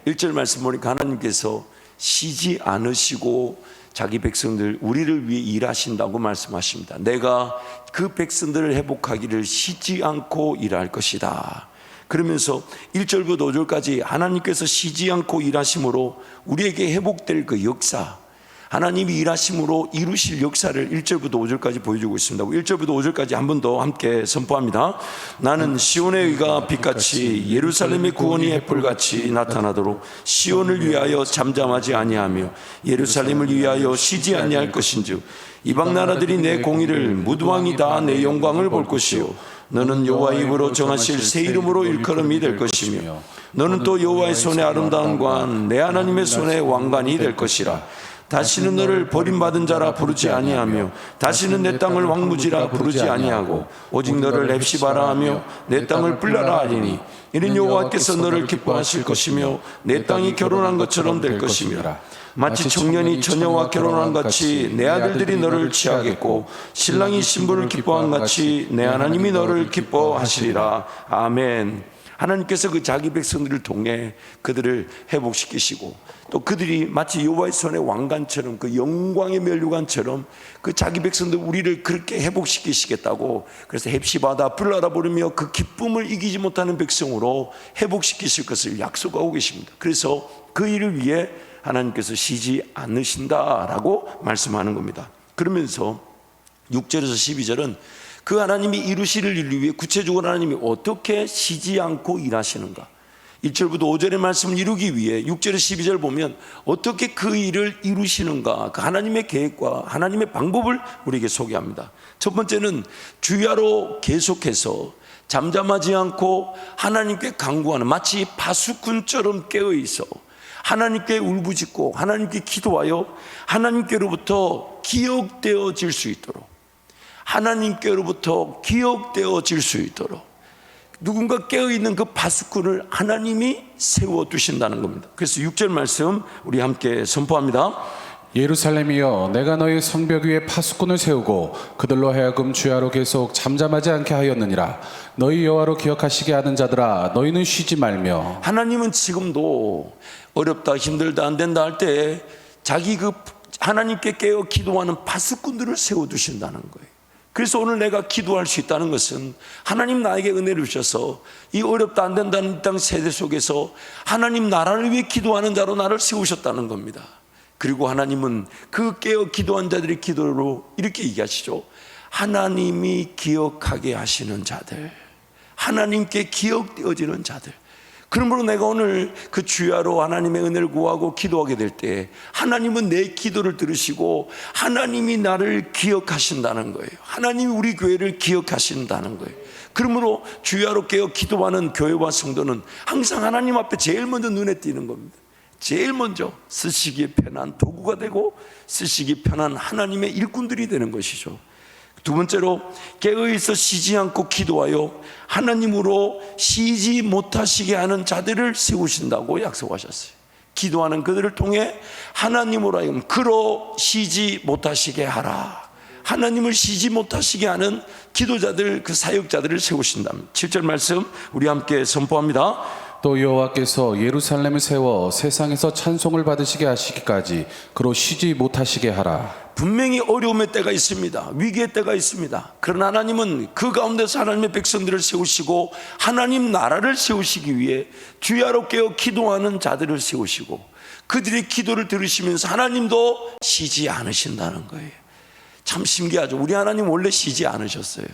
1절 말씀 보니까 하나님께서 쉬지 않으시고 자기 백성들 우리를 위해 일하신다고 말씀하십니다. 내가 그 백성들을 회복하기를 쉬지 않고 일할 것이다. 그러면서 1절부터 5절까지 하나님께서 쉬지 않고 일하심으로 우리에게 회복될 그 역사, 하나님이 일하심으로 이루실 역사를 1절부터 5절까지 보여주고 있습니다. 1절부터 5절까지 한 번 더 함께 선포합니다. 나는 시온의 의가 빛같이 예루살렘의 구원이 햇불같이 나타나도록 시온을 위하여 잠잠하지 아니하며 예루살렘을 위하여 쉬지 아니할 것인즉 이방 나라들이 내 공의를 무두왕이 다 내 영광을 볼 것이요 너는 여호와의 입으로 정하실 새 이름으로 일컬음이 될 것이며 너는 또 여호와의 손에 아름다운 관 내 하나님의 손에 왕관이 될 것이라. 다시는 너를 버림받은 자라 부르지 아니하며 다시는 내 땅을 왕무지라 부르지 아니하고 오직 너를 헵시바라 하며 내 땅을 불라라 하리니 이는 여호와께서 너를 기뻐하실 것이며 내 땅이 결혼한 것처럼 될 것이며 마치 청년이 처녀와 결혼한 같이 내 아들들이 너를 취하겠고 신랑이 신부를 기뻐한 같이 내 하나님이 너를 기뻐하시리라. 아멘. 하나님께서 그 자기 백성들을 통해 그들을 회복시키시고 또 그들이 마치 여호와의 손의 왕관처럼 그 영광의 면류관처럼 그 자기 백성들 우리를 그렇게 회복시키시겠다고, 그래서 헵시바다 불라라 부르며 그 기쁨을 이기지 못하는 백성으로 회복시키실 것을 약속하고 계십니다. 그래서 그 일을 위해 하나님께서 쉬지 않으신다라고 말씀하는 겁니다. 그러면서 6절에서 12절은 그 하나님이 이루시를 일을 위해 구체적으로 하나님이 어떻게 쉬지 않고 일하시는가, 1절부터 5절의 말씀을 이루기 위해 6절에서 12절 보면 어떻게 그 일을 이루시는가, 그 하나님의 계획과 하나님의 방법을 우리에게 소개합니다. 첫 번째는 주야로 계속해서 잠잠하지 않고 하나님께 간구하는, 마치 파수꾼처럼 깨어있어 하나님께 울부짖고 하나님께 기도하여 하나님께로부터 기억되어질 수 있도록, 하나님께로부터 기억되어질 수 있도록 누군가 깨어있는 그 파수꾼을 하나님이 세워두신다는 겁니다. 그래서 6절 말씀 우리 함께 선포합니다. 예루살렘이여, 내가 너희 성벽 위에 파수꾼을 세우고 그들로 하여금 주야로 계속 잠잠하지 않게 하였느니라. 너희 여호와로 기억하시게 하는 자들아, 너희는 쉬지 말며. 하나님은 지금도 어렵다 힘들다 안 된다 할 때 자기 그 하나님께 깨어 기도하는 파수꾼들을 세워두신다는 거예요. 그래서 오늘 내가 기도할 수 있다는 것은 하나님 나에게 은혜를 주셔서 이 어렵다 안 된다는 이 땅 세대 속에서 하나님 나라를 위해 기도하는 자로 나를 세우셨다는 겁니다. 그리고 하나님은 그 깨어 기도한 자들의 기도로 이렇게 얘기하시죠. 하나님이 기억하게 하시는 자들, 하나님께 기억되어지는 자들. 그러므로 내가 오늘 그 주야로 하나님의 은혜를 구하고 기도하게 될 때 하나님은 내 기도를 들으시고 하나님이 나를 기억하신다는 거예요. 하나님이 우리 교회를 기억하신다는 거예요. 그러므로 주야로 깨어 기도하는 교회와 성도는 항상 하나님 앞에 제일 먼저 눈에 띄는 겁니다. 제일 먼저 쓰시기에 편한 도구가 되고 쓰시기 편한 하나님의 일꾼들이 되는 것이죠. 두 번째로 깨어있어 쉬지 않고 기도하여 하나님으로 쉬지 못하시게 하는 자들을 세우신다고 약속하셨어요. 기도하는 그들을 통해 하나님으로 하여금 그로 쉬지 못하시게 하라. 하나님을 쉬지 못하시게 하는 기도자들, 그 사역자들을 세우신답니다. 7절 말씀 우리 함께 선포합니다. 또 여호와께서 예루살렘을 세워 세상에서 찬송을 받으시게 하시기까지 그로 쉬지 못하시게 하라. 분명히 어려움의 때가 있습니다. 위기의 때가 있습니다. 그러나 하나님은 그 가운데서 하나님의 백성들을 세우시고 하나님 나라를 세우시기 위해 주야로 깨어 기도하는 자들을 세우시고 그들의 기도를 들으시면서 하나님도 쉬지 않으신다는 거예요. 참 신기하죠. 우리 하나님 원래 쉬지 않으셨어요.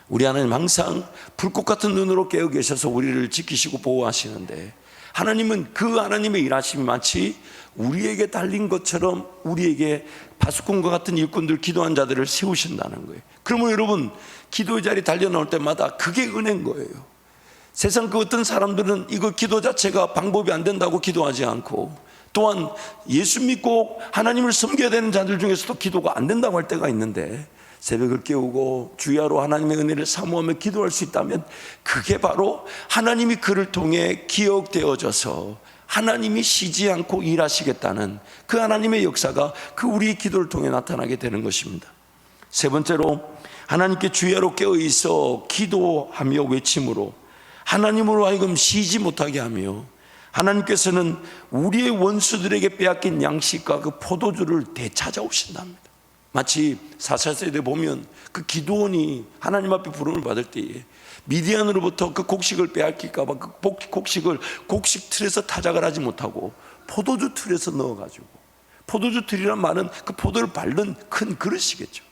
우리 하나님 항상 불꽃 같은 눈으로 깨어 계셔서 우리를 지키시고 보호하시는데, 하나님은 그 하나님의 일하심이 마치 우리에게 달린 것처럼 우리에게 파수꾼과 같은 일꾼들, 기도한 자들을 세우신다는 거예요. 그러면 여러분, 기도의 자리 달려 나올 때마다 그게 은혜인 거예요. 세상 그 어떤 사람들은 이거 기도 자체가 방법이 안 된다고 기도하지 않고, 또한 예수 믿고 하나님을 섬겨야 되는 자들 중에서도 기도가 안 된다고 할 때가 있는데, 새벽을 깨우고 주야로 하나님의 은혜를 사모하며 기도할 수 있다면 그게 바로 하나님이 그를 통해 기억되어져서 하나님이 쉬지 않고 일하시겠다는 그 하나님의 역사가 그 우리의 기도를 통해 나타나게 되는 것입니다. 세 번째로, 하나님께 주야로 깨어 있어 기도하며 외침으로 하나님으로 하여금 쉬지 못하게 하며 하나님께서는 우리의 원수들에게 빼앗긴 양식과 그 포도주를 되찾아오신답니다. 마치 4차 세대 보면 그 기드온이 하나님 앞에 부름을 받을 때에 미디안으로부터 그 곡식을 빼앗길까 봐 그 곡식을 곡식 틀에서 타작을 하지 못하고 포도주 틀에서 넣어가지고, 포도주 틀이란 말은 그 포도를 밟는 큰 그릇이겠죠.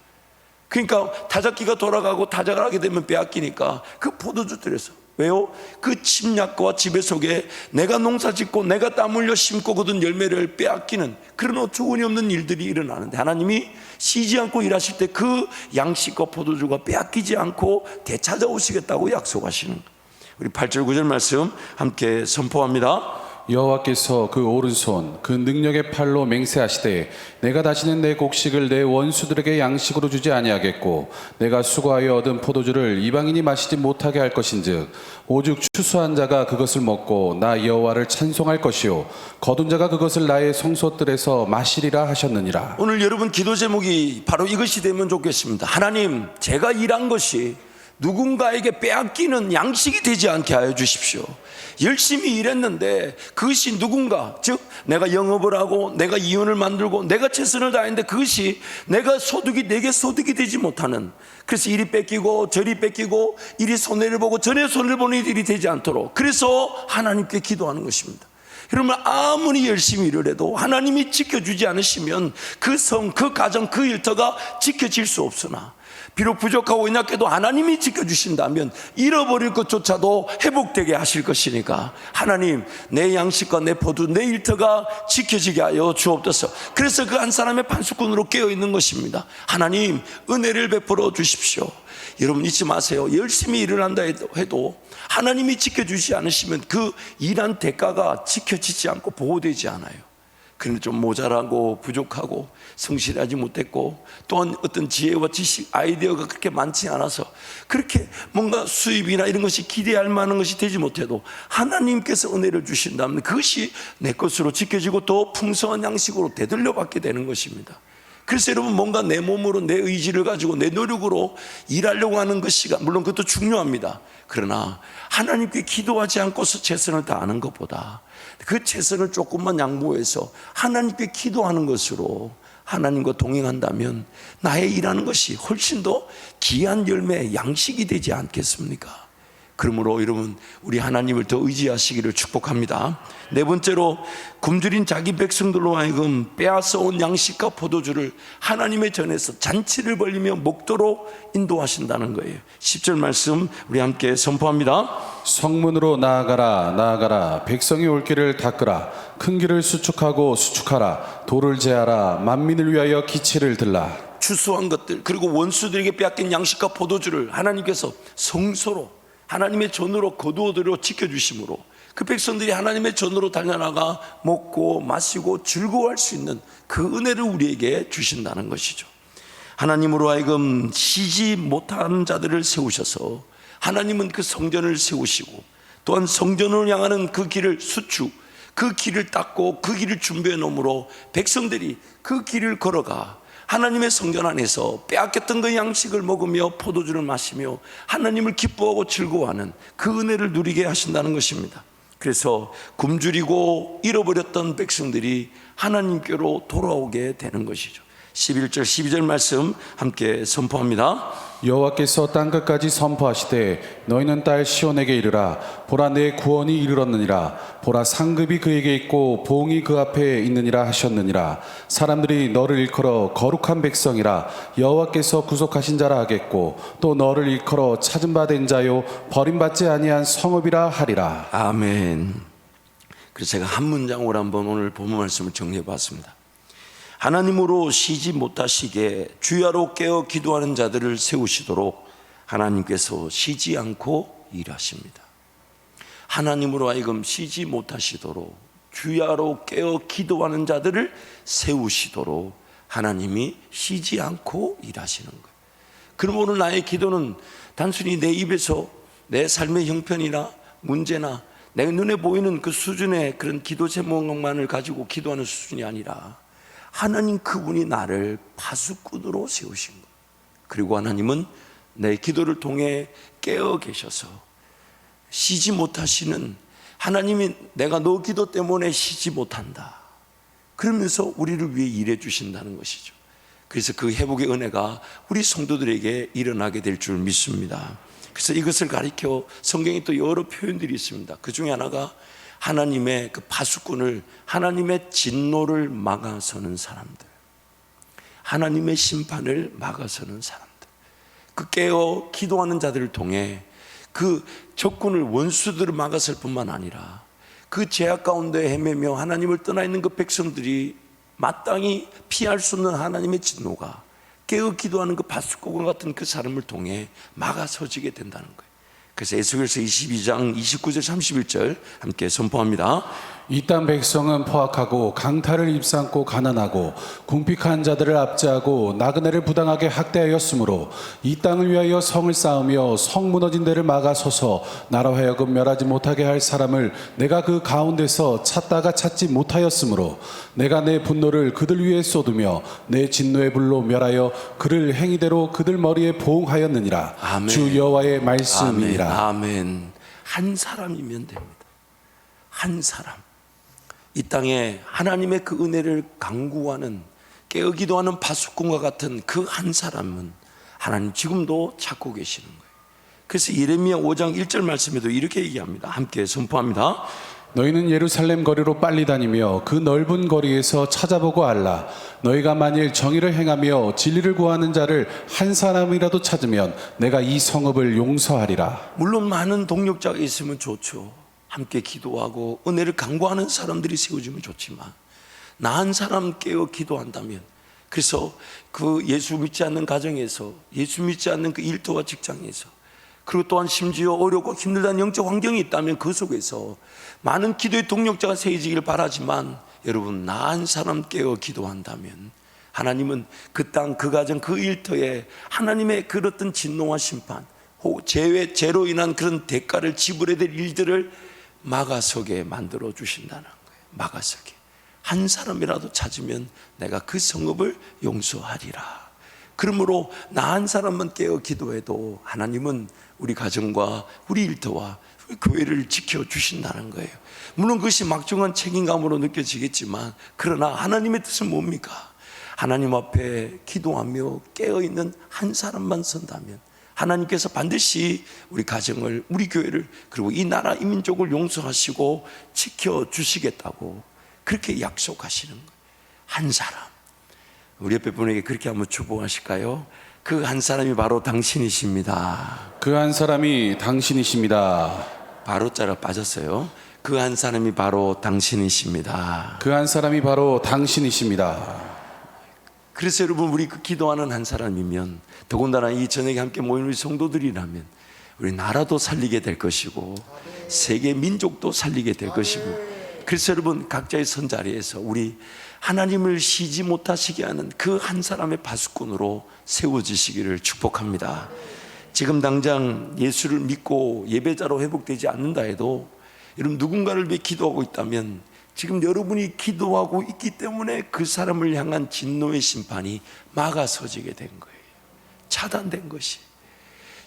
그러니까 타작기가 돌아가고 타작을 하게 되면 빼앗기니까 그 포도주 틀에서, 왜요? 그 침략과 지배 속에 내가 농사 짓고 내가 땀 흘려 심고 거둔 열매를 빼앗기는 그런 어처구니 없는 일들이 일어나는데, 하나님이 쉬지 않고 일하실 때 그 양식과 포도주가 빼앗기지 않고 되찾아오시겠다고 약속하시는 거예요. 우리 8절 9절 말씀 함께 선포합니다. 여호와께서 그 오른손 그 능력의 팔로 맹세하시되 내가 다시는 내 곡식을 내 원수들에게 양식으로 주지 아니하겠고 내가 수고하여 얻은 포도주를 이방인이 마시지 못하게 할 것인즉 오직 추수한 자가 그것을 먹고 나 여호와를 찬송할 것이요 거둔 자가 그것을 나의 성소들에서 마시리라 하셨느니라. 오늘 여러분 기도 제목이 바로 이것이 되면 좋겠습니다. 하나님, 제가 일한 것이 누군가에게 빼앗기는 양식이 되지 않게 하여 주십시오. 열심히 일했는데 그것이 누군가, 즉 내가 영업을 하고 내가 이윤을 만들고 내가 최선을 다했는데 그것이 내게 소득이 되지 못하는, 그래서 이리 뺏기고 저리 뺏기고 이리 손해를 보고 저리 손해를 보는 일이 되지 않도록, 그래서 하나님께 기도하는 것입니다. 여러분, 아무리 열심히 일을 해도 하나님이 지켜주지 않으시면 그 성, 그 가정, 그 일터가 지켜질 수 없으나, 비록 부족하고 연약해도 하나님이 지켜주신다면 잃어버릴 것조차도 회복되게 하실 것이니까, 하나님, 내 양식과 내 포도, 내 일터가 지켜지게 하여 주옵소서. 그래서 그 한 사람의 반수꾼으로 깨어있는 것입니다. 하나님, 은혜를 베풀어 주십시오. 여러분 잊지 마세요. 열심히 일을 한다 해도 하나님이 지켜주지 않으시면 그 일한 대가가 지켜지지 않고 보호되지 않아요. 그런데 좀 모자라고 부족하고 성실하지 못했고 또한 어떤 지혜와 지식, 아이디어가 그렇게 많지 않아서 그렇게 뭔가 수입이나 이런 것이 기대할 만한 것이 되지 못해도 하나님께서 은혜를 주신다면 그것이 내 것으로 지켜지고 더 풍성한 양식으로 되돌려 받게 되는 것입니다. 그래서 여러분, 뭔가 내 몸으로 내 의지를 가지고 내 노력으로 일하려고 하는 것이 물론 그것도 중요합니다. 그러나 하나님께 기도하지 않고서 최선을 다하는 것보다 그 최선을 조금만 양보해서 하나님께 기도하는 것으로 하나님과 동행한다면 나의 일하는 것이 훨씬 더 귀한 열매, 양식이 되지 않겠습니까? 그러므로 여러분, 우리 하나님을 더 의지하시기를 축복합니다. 네 번째로, 굶주린 자기 백성들로 하여금 빼앗아온 양식과 포도주를 하나님의 전에서 잔치를 벌리며 먹도록 인도하신다는 거예요. 10절 말씀 우리 함께 선포합니다. 성문으로 나아가라 나아가라 백성이 올 길을 닦으라 큰 길을 수축하고 수축하라 돌을 제하라 만민을 위하여 기치를 들라. 추수한 것들, 그리고 원수들에게 빼앗긴 양식과 포도주를 하나님께서 성소로 하나님의 전으로 거두어들여 지켜주심으로 그 백성들이 하나님의 전으로 달려나가 먹고 마시고 즐거워할 수 있는 그 은혜를 우리에게 주신다는 것이죠. 하나님으로 하여금 쉬지 못한 자들을 세우셔서 하나님은 그 성전을 세우시고 또한 성전을 향하는 그 길을 수축, 그 길을 닦고 그 길을 준비해 놓으므로 백성들이 그 길을 걸어가 하나님의 성전 안에서 빼앗겼던 그 양식을 먹으며 포도주를 마시며 하나님을 기뻐하고 즐거워하는 그 은혜를 누리게 하신다는 것입니다. 그래서 굶주리고 잃어버렸던 백성들이 하나님께로 돌아오게 되는 것이죠. 11절 12절 말씀 함께 선포합니다. 여호와께서 땅끝까지 선포하시되 너희는 딸 시온에게 이르라 보라 내 구원이 이르렀느니라 보라 상급이 그에게 있고 보응이 그 앞에 있느니라 하셨느니라. 사람들이 너를 일컬어 거룩한 백성이라 여호와께서 구속하신 자라 하겠고 또 너를 일컬어 찾은 바 된 자요 버림받지 아니한 성읍이라 하리라. 아멘. 그래서 제가 한 문장으로 한번 오늘 본문 말씀을 정리해 봤습니다. 하나님으로 쉬지 못하시게 주야로 깨어 기도하는 자들을 세우시도록 하나님께서 쉬지 않고 일하십니다. 하나님으로 하여금 쉬지 못하시도록 주야로 깨어 기도하는 자들을 세우시도록 하나님이 쉬지 않고 일하시는 거예요. 그럼 오늘 나의 기도는 단순히 내 입에서 내 삶의 형편이나 문제나 내 눈에 보이는 그 수준의 그런 기도 제목만을 가지고 기도하는 수준이 아니라 하나님 그분이 나를 파수꾼으로 세우신 거예요. 그리고 하나님은 내 기도를 통해 깨어 계셔서 쉬지 못하시는 하나님이 내가 너 기도 때문에 쉬지 못한다, 그러면서 우리를 위해 일해 주신다는 것이죠. 그래서 그 회복의 은혜가 우리 성도들에게 일어나게 될 줄 믿습니다. 그래서 이것을 가리켜 성경에 또 여러 표현들이 있습니다. 그 중에 하나가 하나님의 그 파수꾼을, 하나님의 진노를 막아서는 사람들, 하나님의 심판을 막아서는 사람들, 그 깨어 기도하는 자들을 통해 그 적군을, 원수들을 막았을 뿐만 아니라 그 죄악 가운데 헤매며 하나님을 떠나 있는 그 백성들이 마땅히 피할 수 없는 하나님의 진노가 깨어 기도하는 그 파수꾼과 같은 그 사람을 통해 막아서지게 된다는 거예요. 그래서 에스겔서 22장 29절 31절 함께 선포합니다. 이 땅 백성은 포악하고 강탈을 입삼고 가난하고 궁핍한 자들을 압제하고 나그네를 부당하게 학대하였으므로 이 땅을 위하여 성을 쌓으며 성 무너진 데를 막아서서 나로 하여금 멸하지 못하게 할 사람을 내가 그 가운데서 찾다가 찾지 못하였으므로 내가 내 분노를 그들 위에 쏟으며 내 진노의 불로 멸하여 그를 행위대로 그들 머리에 보응하였느니라. 아멘. 주 여호와의 말씀이니라. 아멘. 한 사람이면 됩니다. 한 사람. 이 땅에 하나님의 그 은혜를 강구하는, 깨어 기도하는 파수꾼과 같은 그 한 사람은 하나님 지금도 찾고 계시는 거예요. 그래서 예레미야 5장 1절 말씀에도 이렇게 얘기합니다. 함께 선포합니다. 너희는 예루살렘 거리로 빨리 다니며 그 넓은 거리에서 찾아보고 알라. 너희가 만일 정의를 행하며 진리를 구하는 자를 한 사람이라도 찾으면 내가 이 성읍을 용서하리라. 물론 많은 동력자가 있으면 좋죠. 함께 기도하고 은혜를 강구하는 사람들이 세워지면 좋지만 나 한 사람 깨어 기도한다면, 그래서 그 예수 믿지 않는 가정에서, 예수 믿지 않는 그 일터와 직장에서, 그리고 또한 심지어 어렵고 힘들다는 영적 환경이 있다면 그 속에서 많은 기도의 동력자가 세워지길 바라지만, 여러분 나 한 사람 깨어 기도한다면 하나님은 그 땅, 그 가정, 그 일터에 하나님의 그 어떤 진노와 심판, 죄로 인한 그런 대가를 지불해야 될 일들을 막아서게 만들어 주신다는 거예요. 막아서게. 한 사람이라도 찾으면 내가 그 성읍을 용서하리라. 그러므로 나 한 사람만 깨어 기도해도 하나님은 우리 가정과 우리 일터와 우리 교회를 지켜주신다는 거예요. 물론 그것이 막중한 책임감으로 느껴지겠지만, 그러나 하나님의 뜻은 뭡니까? 하나님 앞에 기도하며 깨어있는 한 사람만 선다면 하나님께서 반드시 우리 가정을, 우리 교회를, 그리고 이 나라, 이 민족을 용서하시고 지켜주시겠다고 그렇게 약속하시는 거예요. 한 사람. 우리 옆에 분에게 그렇게 한번 축복하실까요? 그 한 사람이 바로 당신이십니다. 그 한 사람이 당신이십니다. 바로 자가 빠졌어요. 그 한 사람이 바로 당신이십니다. 그 한 사람이 바로 당신이십니다. 그래서 여러분, 우리 그 기도하는 한 사람이면, 더군다나 이 저녁에 함께 모인 우리 성도들이라면 우리 나라도 살리게 될 것이고 세계 민족도 살리게 될 것이고, 그래서 여러분 각자의 선자리에서 우리 하나님을 쉬지 못하시게 하는 그 한 사람의 파수꾼으로 세워지시기를 축복합니다. 지금 당장 예수를 믿고 예배자로 회복되지 않는다 해도 여러분 누군가를 위해 기도하고 있다면 지금 여러분이 기도하고 있기 때문에 그 사람을 향한 진노의 심판이 막아서지게 된 거예요. 차단된 것이.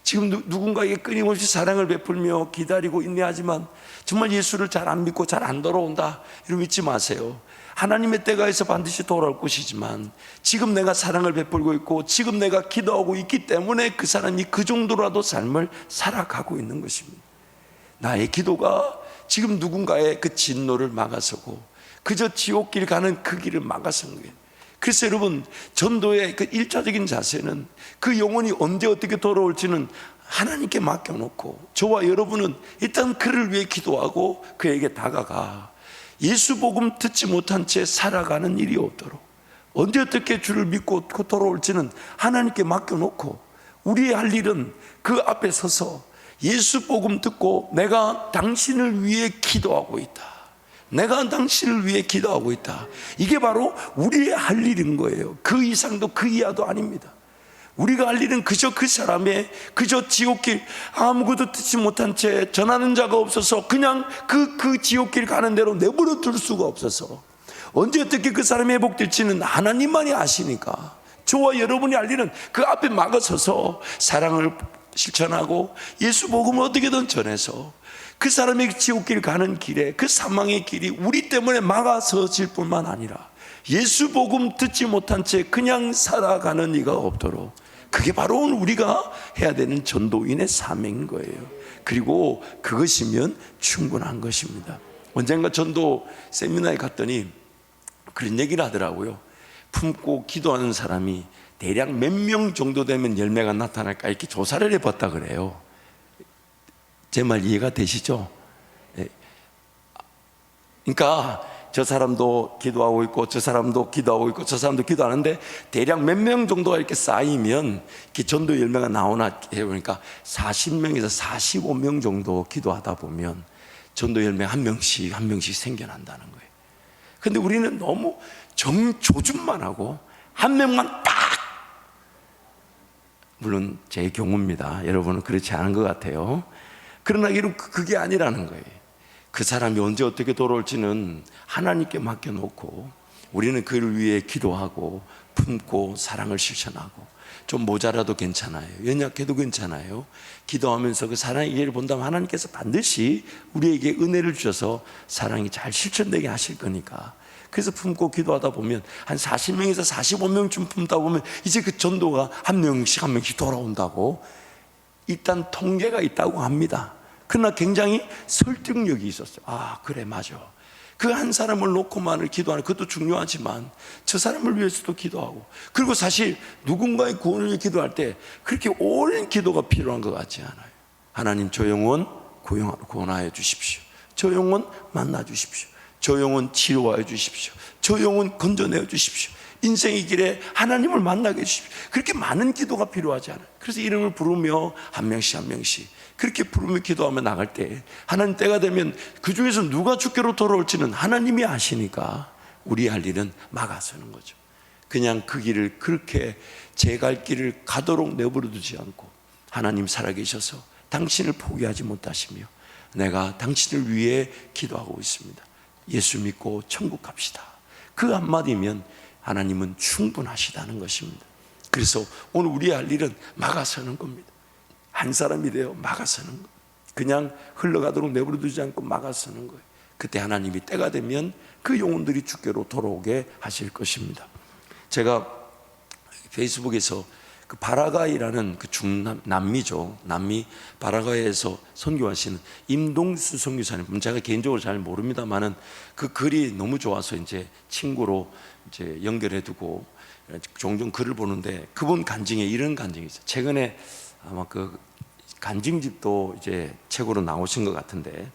지금 누군가에게 끊임없이 사랑을 베풀며 기다리고 인내하지만 정말 예수를 잘 안 믿고 잘 안 돌아온다, 이러면 믿지 마세요. 하나님의 때가 있어 반드시 돌아올 것이지만 지금 내가 사랑을 베풀고 있고 지금 내가 기도하고 있기 때문에 그 사람이 그 정도라도 삶을 살아가고 있는 것입니다. 나의 기도가 지금 누군가의 그 진노를 막아서고 그저 지옥길 가는 그 길을 막아서는 거예요. 그래서 여러분, 전도의 그 1차적인 자세는 그 영혼이 언제 어떻게 돌아올지는 하나님께 맡겨놓고 저와 여러분은 일단 그를 위해 기도하고 그에게 다가가 예수 복음 듣지 못한 채 살아가는 일이 없도록, 언제 어떻게 주를 믿고 돌아올지는 하나님께 맡겨놓고 우리의 할 일은 그 앞에 서서 예수 복음 듣고 내가 당신을 위해 기도하고 있다, 내가 당신을 위해 기도하고 있다, 이게 바로 우리의 할 일인 거예요. 그 이상도 그 이하도 아닙니다. 우리가 할 일은 그저 그 사람의 그저 지옥길 아무것도 듣지 못한 채 전하는 자가 없어서 그냥 그 지옥길 가는 대로 내버려 둘 수가 없어서 언제 어떻게 그 사람이 회복될지는 하나님만이 아시니까 저와 여러분이 할 일은 그 앞에 막아서서 사랑을 실천하고 예수 복음을 어떻게든 전해서 그 사람이 지옥길 가는 길에 그 사망의 길이 우리 때문에 막아서질 뿐만 아니라 예수 복음 듣지 못한 채 그냥 살아가는 이가 없도록, 그게 바로 우리가 해야 되는 전도인의 사명인 거예요. 그리고 그것이면 충분한 것입니다. 언젠가 전도 세미나에 갔더니 그런 얘기를 하더라고요. 품고 기도하는 사람이 대략 몇 명 정도 되면 열매가 나타날까 이렇게 조사를 해봤다 그래요. 제 말 이해가 되시죠? 네. 그러니까 저 사람도 기도하고 있고 저 사람도 기도하고 있고 저 사람도 기도하는데 대략 몇 명 정도가 이렇게 쌓이면 이렇게 전도 열매가 나오나 해보니까 40명에서 45명 정도 기도하다 보면 전도 열매 한 명씩 생겨난다는 거예요. 근데 우리는 너무 정조준만 하고 한 명만 딱, 물론 제 경우입니다. 여러분은 그렇지 않은 것 같아요. 그러나 이런 그게 아니라는 거예요. 그 사람이 언제 어떻게 돌아올지는 하나님께 맡겨놓고 우리는 그를 위해 기도하고 품고 사랑을 실천하고, 좀 모자라도 괜찮아요, 연약해도 괜찮아요, 기도하면서 그 사랑의 이해를 본다면 하나님께서 반드시 우리에게 은혜를 주셔서 사랑이 잘 실천되게 하실 거니까. 그래서 품고 기도하다 보면 한 40명에서 45명쯤 품다 보면 이제 그 전도가 한 명씩 돌아온다고 일단 통계가 있다고 합니다. 그러나 굉장히 설득력이 있었어요. 아, 그래, 맞아. 그 한 사람을 놓고만을 기도하는 그것도 중요하지만 저 사람을 위해서도 기도하고, 그리고 사실 누군가의 구원을 위해 기도할 때 그렇게 오랜 기도가 필요한 것 같지 않아요. 하나님, 저 영혼 구원하여 주십시오. 저 영혼 만나 주십시오. 저 영혼 치료하여 주십시오. 저 영혼 건져내어 주십시오. 인생의 길에 하나님을 만나게 해주십시오. 그렇게 많은 기도가 필요하지 않아요. 그래서 이름을 부르며 한 명씩 그렇게 부르며 기도하며 나갈 때 하나님 때가 되면 그 중에서 누가 주께로 돌아올지는 하나님이 아시니까 우리 할 일은 막아서는 거죠. 그냥 그 길을 그렇게 제 갈 길을 가도록 내버려 두지 않고, 하나님 살아계셔서 당신을 포기하지 못하시며 내가 당신을 위해 기도하고 있습니다, 예수 믿고 천국 갑시다, 그 한마디면 하나님은 충분하시다는 것입니다. 그래서 오늘 우리 할 일은 막아서는 겁니다. 한 사람이 되어 막아서는 것, 그냥 흘러가도록 내버려 두지 않고 막아서는 거예요. 그때 하나님이 때가 되면 그 영혼들이 주께로 돌아오게 하실 것입니다. 제가 페이스북에서 그 바라가이라는 그 남미죠, 남미 바라가이에서 선교하시는 임동수 선교사님, 제가 개인적으로 잘 모릅니다만은 그 글이 너무 좋아서 이제 친구로 이제 연결해두고 종종 글을 보는데, 그분 간증에 이런 간증이 있어요. 최근에 아마 그 간증집도 이제 책으로 나오신 것 같은데,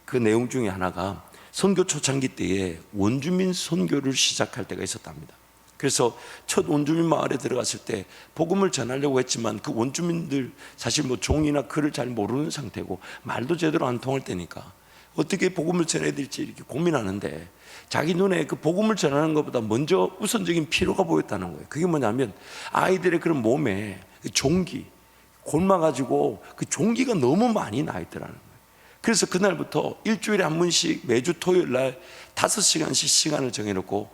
그 내용 중에 하나가 선교 초창기 때에 원주민 선교를 시작할 때가 있었답니다. 그래서 첫 원주민 마을에 들어갔을 때 복음을 전하려고 했지만 그 원주민들 사실 뭐 종이나 글을 잘 모르는 상태고 말도 제대로 안 통할 때니까 어떻게 복음을 전해야 될지 이렇게 고민하는데, 자기 눈에 그 복음을 전하는 것보다 먼저 우선적인 필요가 보였다는 거예요. 그게 뭐냐면 아이들의 그런 몸에 종기, 곪아가지고 그 종기가 너무 많이 나 있더라는 거예요. 그래서 그날부터 일주일에 한 번씩 매주 토요일 날 5시간씩 시간을 정해놓고,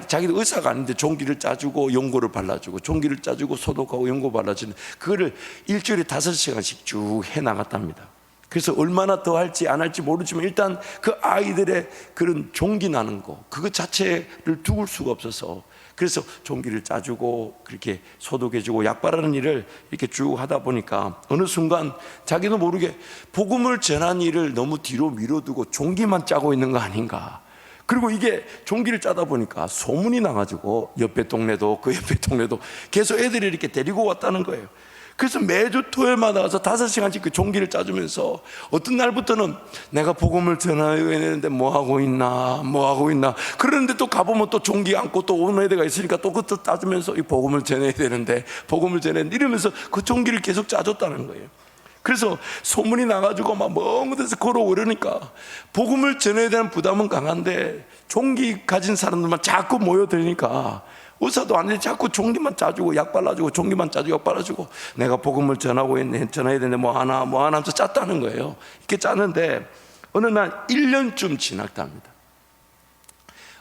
자기도 의사가 아닌데 종기를 짜주고 연고를 발라주고, 종기를 짜주고 소독하고 연고 발라주는 그거를 일주일에 5시간씩 쭉 해나갔답니다. 그래서 얼마나 더 할지 안 할지 모르지만 일단 그 아이들의 그런 종기 나는 거, 그거 자체를 두을 수가 없어서, 그래서 종기를 짜주고 그렇게 소독해주고 약 바르는 일을 이렇게 쭉 하다 보니까 어느 순간 자기도 모르게 복음을 전한 일을 너무 뒤로 미뤄두고 종기만 짜고 있는 거 아닌가. 그리고 이게 종기를 짜다 보니까 소문이 나가지고 옆에 동네도 그 옆에 동네도 계속 애들이 이렇게 데리고 왔다는 거예요. 그래서 매주 토요일마다 와서 5시간씩 그 종기를 짜주면서 어떤 날부터는 내가 복음을 전해야 되는데 뭐 하고 있나 그러는데 또 가보면 또 종기 안고 또 오는 애들가 있으니까 또 그것도 짜주면서 이 복음을 전해야 되는데 이러면서 그 종기를 계속 짜줬다는 거예요. 그래서 소문이 나가지고 막 먼 데서 걸어오려니까 복음을 전해야 되는 부담은 강한데 종기 가진 사람들만 자꾸 모여들으니까 의사도 아닌데 자꾸 종기만 짜주고 약 발라주고 종기만 짜주고 약 발라주고, 내가 복음을 전해야 되는데 뭐 하나 하면서 짰다는 거예요. 이렇게 짰는데 어느 날 1년쯤 지났답니다.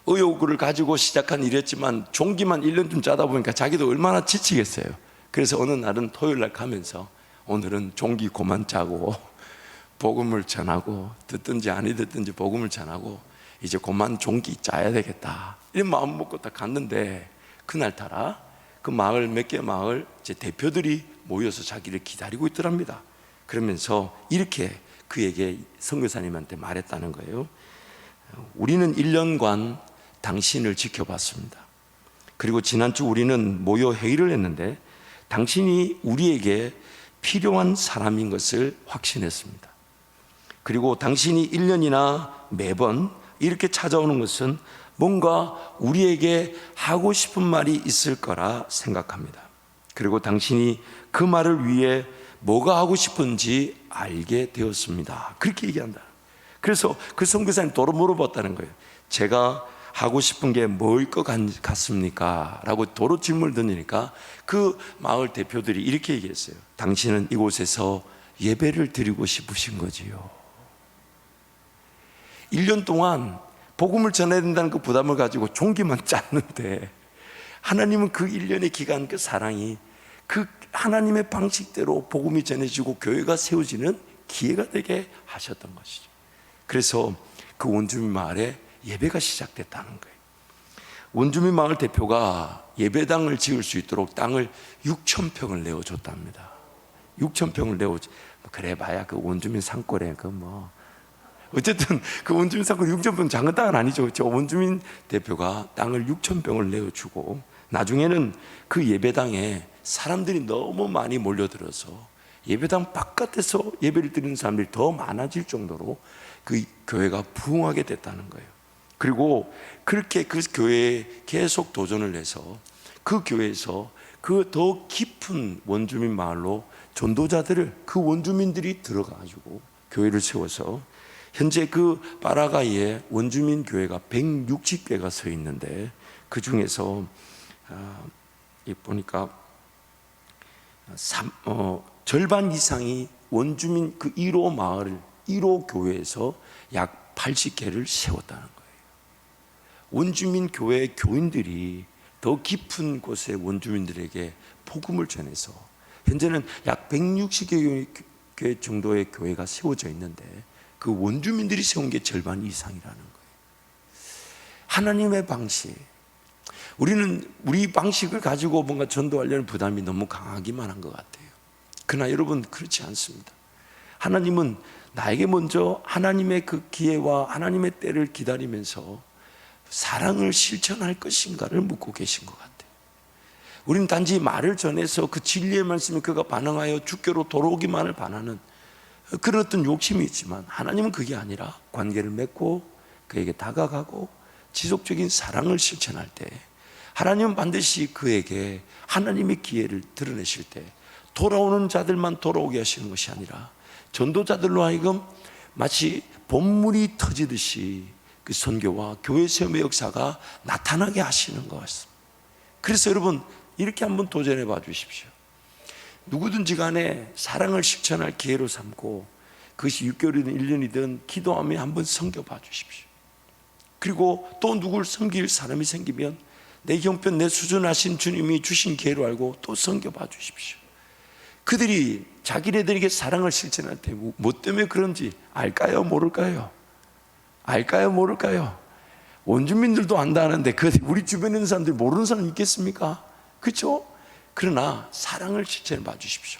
의욕을 가지고 시작한 일이었지만 종기만 1년쯤 짜다 보니까 자기도 얼마나 지치겠어요. 그래서 어느 날은 토요일 날 가면서 오늘은 종기 그만 짜고 복음을 전하고, 듣든지 아니 듣든지 복음을 전하고 이제 그만 종기 짜야 되겠다 이런 마음 먹고 딱 갔는데, 그날따라 그 마을, 몇 개 마을 이제 대표들이 모여서 자기를 기다리고 있더랍니다. 그러면서 이렇게 그에게, 선교사님한테 말했다는 거예요. 우리는 1년간 당신을 지켜봤습니다. 그리고 지난주 우리는 모여 회의를 했는데 당신이 우리에게 필요한 사람인 것을 확신했습니다. 그리고 당신이 1년이나 매번 이렇게 찾아오는 것은 뭔가 우리에게 하고 싶은 말이 있을 거라 생각합니다. 그리고 당신이 그 말을 위해 뭐가 하고 싶은지 알게 되었습니다. 그렇게 얘기한다. 그래서 그 선교사님 도로 물어봤다는 거예요. 제가 하고 싶은 게 뭘 것 같습니까? 라고 도로 질문을 던지니까 그 마을 대표들이 이렇게 얘기했어요. 당신은 이곳에서 예배를 드리고 싶으신 거지요. 1년 동안 복음을 전해야 된다는 그 부담을 가지고 종기만 짰는데, 하나님은 그 1년의 기간, 그 사랑이 그 하나님의 방식대로 복음이 전해지고 교회가 세워지는 기회가 되게 하셨던 것이죠. 그래서 그 원주민 마을에 예배가 시작됐다는 거예요. 원주민 마을 대표가 예배당을 지을 수 있도록 땅을 6,000평을 내어줬답니다. 6,000평을 그래 봐야 그 원주민 산골에 어쨌든 그 원주민 산골 6,000평 작은 땅은 아니죠. 저 원주민 대표가 땅을 6,000평을 내어주고, 나중에는 그 예배당에 사람들이 너무 많이 몰려들어서 예배당 바깥에서 예배를 드리는 사람들이 더 많아질 정도로 그 교회가 부흥하게 됐다는 거예요. 그리고 그렇게 그 교회에 계속 도전을 해서 그 교회에서 그 더 깊은 원주민 마을로 전도자들을, 그 원주민들이 들어가가지고 교회를 세워서 현재 그 바라가이에 원주민 교회가 160개가 서 있는데, 그 중에서 보니까 절반 이상이 원주민 그 1호 마을, 1호 교회에서 약 80개를 세웠다는 거예요. 원주민 교회 교인들이 더 깊은 곳의 원주민들에게 복음을 전해서 현재는 약 160개 정도의 교회가 세워져 있는데, 그 원주민들이 세운 게 절반 이상이라는 거예요. 하나님의 방식, 우리는 우리 방식을 가지고 뭔가 전도하려는 부담이 너무 강하기만 한 것 같아요. 그러나 여러분, 그렇지 않습니다. 하나님은 나에게 먼저 하나님의 그 기회와 하나님의 때를 기다리면서 사랑을 실천할 것인가를 묻고 계신 것 같아요. 우리는 단지 말을 전해서 그 진리의 말씀에 그가 반응하여 주께로 돌아오기만을 바라는 그런 어떤 욕심이 있지만, 하나님은 그게 아니라 관계를 맺고 그에게 다가가고 지속적인 사랑을 실천할 때 하나님은 반드시 그에게 하나님의 기회를 드러내실 때 돌아오는 자들만 돌아오게 하시는 것이 아니라 전도자들로 하여금 마치 본물이 터지듯이 그 선교와 교회 세움의 역사가 나타나게 하시는 것 같습니다. 그래서 여러분, 이렇게 한번 도전해 봐 주십시오. 누구든지 간에 사랑을 실천할 기회로 삼고, 그것이 6개월이든 1년이든 기도하며 한번 섬겨봐 주십시오. 그리고 또 누굴 섬길 사람이 생기면 내 형편, 내 수준하신 주님이 주신 기회로 알고 또 섬겨봐 주십시오. 그들이 자기네들에게 사랑을 실천할 때 뭐 때문에 그런지 알까요? 모를까요? 알까요? 모를까요? 원주민들도 안다는데 우리 주변에 있는 사람들이 모르는 사람 있겠습니까? 그렇죠? 그러나 사랑을 실천해 봐 주십시오.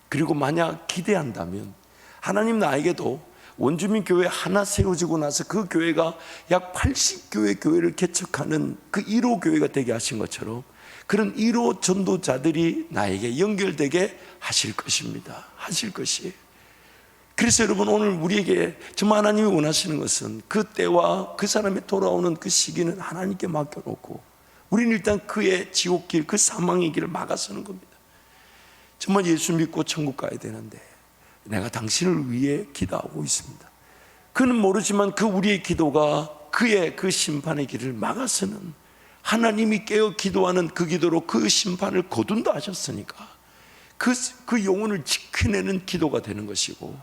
그리고 만약 기대한다면 하나님 나에게도 원주민 교회 하나 세워지고 나서 그 교회가 약 80교회 교회를 개척하는 그 1호 교회가 되게 하신 것처럼 그런 1호 전도자들이 나에게 연결되게 하실 것입니다. 하실 것이에요. 그래서 여러분, 오늘 우리에게 정말 하나님이 원하시는 것은 그 때와 그 사람이 돌아오는 그 시기는 하나님께 맡겨놓고 우리는 일단 그의 지옥길, 그 사망의 길을 막아서는 겁니다. 정말 예수 믿고 천국 가야 되는데 내가 당신을 위해 기도하고 있습니다. 그는 모르지만 그 우리의 기도가 그의 그 심판의 길을 막아서는, 하나님이 깨어 기도하는 그 기도로 그 심판을 거둔다 하셨으니까 그 영혼을 지켜내는 기도가 되는 것이고,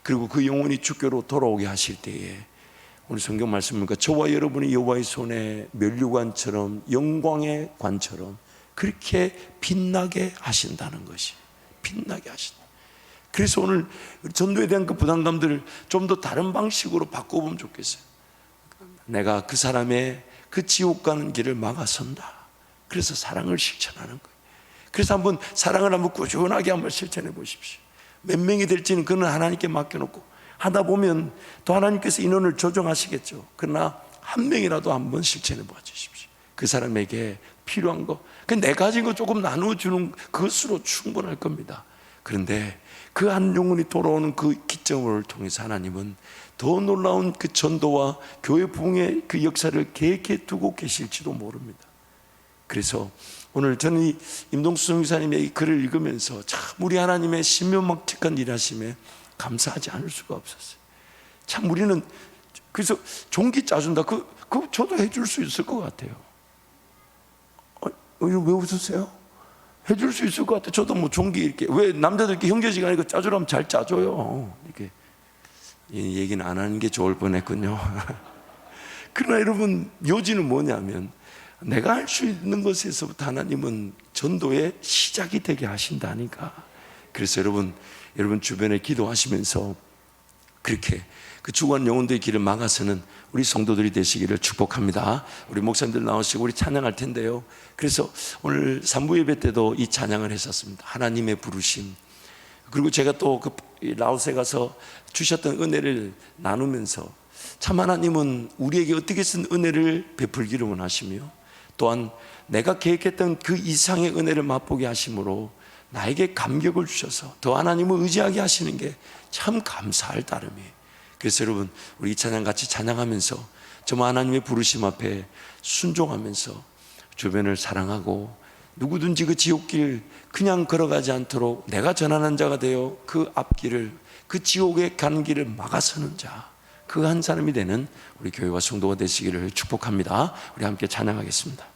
그리고 그 영혼이 주께로 돌아오게 하실 때에 오늘 성경 말씀입니까? 저와 여러분이 여호와의 손에 면류관처럼, 영광의 관처럼 그렇게 빛나게 하신다는 것이, 빛나게 하신다. 그래서 오늘 전도에 대한 그 부담감들을 좀 더 다른 방식으로 바꿔보면 좋겠어요. 내가 그 사람의 그 지옥 가는 길을 막아선다. 그래서 사랑을 실천하는 거예요. 그래서 한번 사랑을 한번 꾸준하게 한번 실천해 보십시오. 몇 명이 될지는 그는 하나님께 맡겨놓고 하다 보면 또 하나님께서 인원을 조정하시겠죠. 그러나 한 명이라도 한번 실천해 봐 주십시오. 그 사람에게 필요한 거, 내 가진 거 조금 나눠주는 그것으로 충분할 겁니다. 그런데 그 한 영혼이 돌아오는 그 기점을 통해서 하나님은 더 놀라운 그 전도와 교회 부흥의 그 역사를 계획해 두고 계실지도 모릅니다. 그래서 오늘 저는 이 임동수 선교사님의 이 글을 읽으면서 참 우리 하나님의 신명막측한 일하심에 감사하지 않을 수가 없었어요. 참 우리는 그래서 종기 짜준다. 그 저도 해줄 수 있을 것 같아요. 왜 웃으세요? 해줄 수 있을 것 같아요. 저도 뭐 종기 이렇게, 왜 남자들 이렇게 형제지간에 이거 짜주라면 잘 짜줘요. 이렇게 이 얘기는 안 하는 게 좋을 뻔했군요. 그러나 여러분, 요지는 뭐냐면 내가 할 수 있는 것에서부터 하나님은 전도의 시작이 되게 하신다니까. 그래서 여러분 주변에 기도하시면서 그렇게 그 죽어간 영혼들의 길을 막아서는 우리 성도들이 되시기를 축복합니다. 우리 목사님들 나오시고 우리 찬양할 텐데요. 그래서 오늘 3부 예배 때도 이 찬양을 했었습니다. 하나님의 부르심. 그리고 제가 또 그 라오스에 가서 주셨던 은혜를 나누면서 참 하나님은 우리에게 어떻게 쓴 은혜를 베풀기를 원하시며 또한 내가 계획했던 그 이상의 은혜를 맛보게 하심으로 나에게 감격을 주셔서 더 하나님을 의지하게 하시는 게 참 감사할 따름이에요. 그래서 여러분, 우리 이 찬양 같이 찬양하면서 정말 하나님의 부르심 앞에 순종하면서 주변을 사랑하고 누구든지 그 지옥길 그냥 걸어가지 않도록 내가 전하는 자가 되어 그 앞길을, 그 지옥에 가는 길을 막아서는 자, 그 한 사람이 되는 우리 교회와 성도가 되시기를 축복합니다. 우리 함께 찬양하겠습니다.